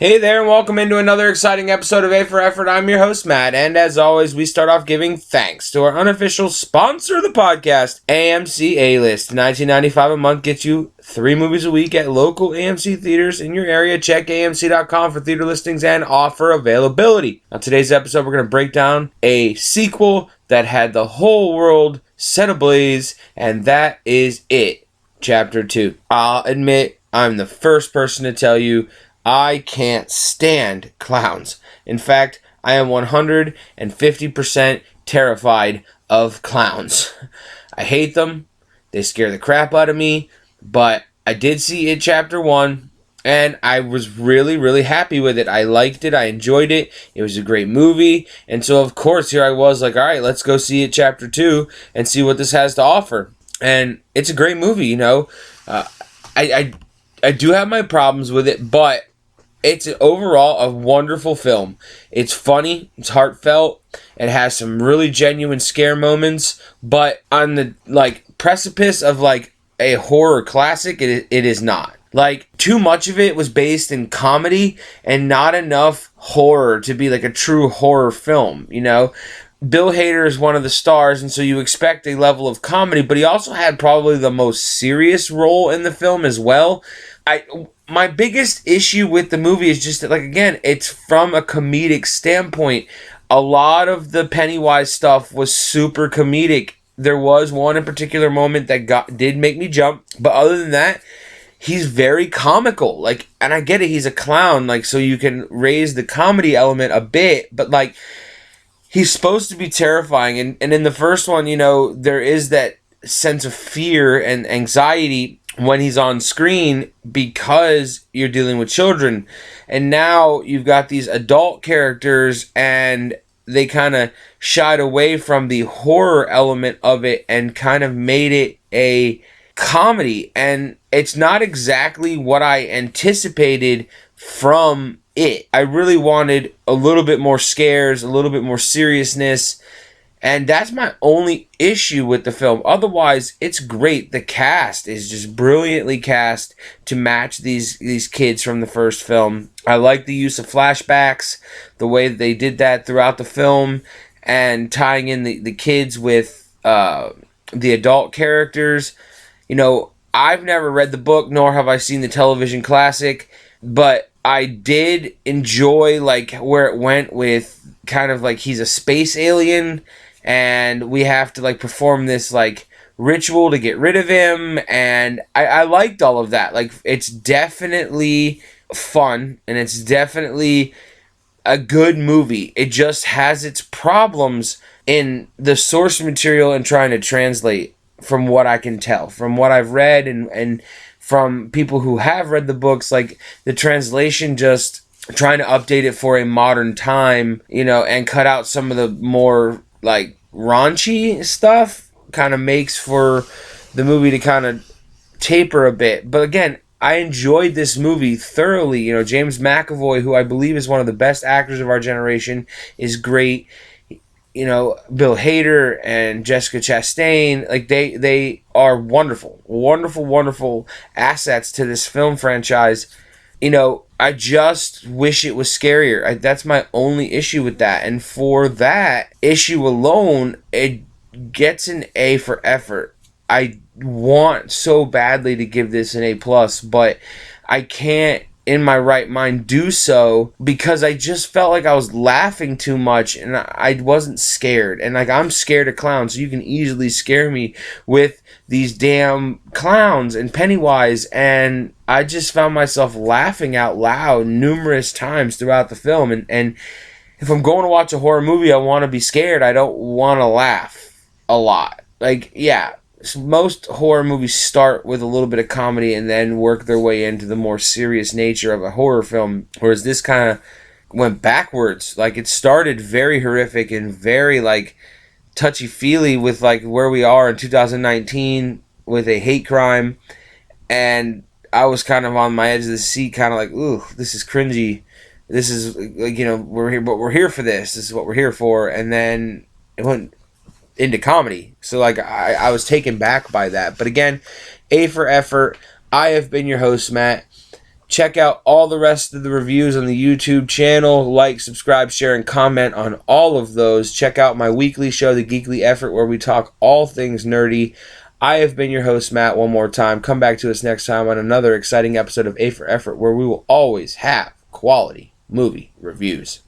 Hey there, and welcome into another exciting episode of A for Effort. I'm your host, Matt, and as always, we start off giving thanks to our unofficial sponsor of the podcast, AMC A-List. $19.95 a month gets you 3 movies a week at local AMC theaters in your area. Check AMC.com for theater listings and offer availability. On today's episode, we're going to break down a sequel that had the whole world set ablaze, and that is It, Chapter 2. I'll admit, I'm the first person to tell you I can't stand clowns. In fact, I am 150% terrified of clowns. I hate them. They scare the crap out of me. But I did see It Chapter 1, and I was really happy with it. I liked it. I enjoyed it. It was a great movie. And so, of course, here I was like, all right, let's go see It Chapter 2 and see what this has to offer. And it's a great movie, you know. I do have my problems with it, but it's overall a wonderful film. It's funny, it's heartfelt, it has some really genuine scare moments, but on the precipice of a horror classic, it is not. Too much of it was based in comedy and not enough horror to be a true horror film, you know? Bill Hader is one of the stars, and so you expect a level of comedy, but he also had probably the most serious role in the film as well. My biggest issue with the movie is just that, again, it's from a comedic standpoint. A lot of the Pennywise stuff was super comedic. There was one in particular moment that did make me jump, but other than that, he's very comical. And I get it, he's a clown, so you can raise the comedy element a bit, but he's supposed to be terrifying, and in the first one, you know, there is that sense of fear and anxiety when he's on screen because you're dealing with children. And now you've got these adult characters and they kind of shied away from the horror element of it and kind of made it a comedy. And it's not exactly what I anticipated from it. I really wanted a little bit more scares, a little bit more seriousness. And that's my only issue with the film. Otherwise, it's great. The cast is just brilliantly cast to match these kids from the first film. I like the use of flashbacks, the way that they did that throughout the film, and tying in the kids with the adult characters. You know, I've never read the book, nor have I seen the television classic, but I did enjoy where it went with kind of he's a space alien, and we have to perform this ritual to get rid of him, and I liked all of that. It's definitely fun, and it's definitely a good movie. It just has its problems in the source material and trying to translate, from what I can tell, from what I've read and from people who have read the books. The translation just trying to update it for a modern time, you know, and cut out some of the more raunchy stuff kind of makes for the movie to kind of taper a bit. But again, I enjoyed this movie thoroughly. You know, James McAvoy, who I believe is one of the best actors of our generation, is great. You know, Bill Hader and Jessica Chastain, they are wonderful assets to this film franchise. You know, I just wish it was scarier. That's my only issue with that. And for that issue alone, it gets an A for effort. I want so badly to give this an A+, but I can't in my right mind do so because I just felt like I was laughing too much and I wasn't scared. And I'm scared of clowns, so you can easily scare me with these damn clowns and Pennywise, and I just found myself laughing out loud numerous times throughout the film. And if I'm going to watch a horror movie, I want to be scared. I don't want to laugh a lot. Most horror movies start with a little bit of comedy and then work their way into the more serious nature of a horror film, whereas this kind of went backwards. It started very horrific and very touchy-feely with where we are in 2019 with a hate crime, and I was kind of on my edge of the seat, kind of ooh, this is cringy. This is you know, we're here for this. This is what we're here for. And then it went into comedy. So I was taken back by that. But again, A for effort. I have been your host, Matt. Check out all the rest of the reviews on the YouTube channel. Like, subscribe, share, and comment on all of those. Check out my weekly show, The Geekly Effort, where we talk all things nerdy. I have been your host, Matt, one more time. Come back to us next time on another exciting episode of A for Effort, where we will always have quality movie reviews.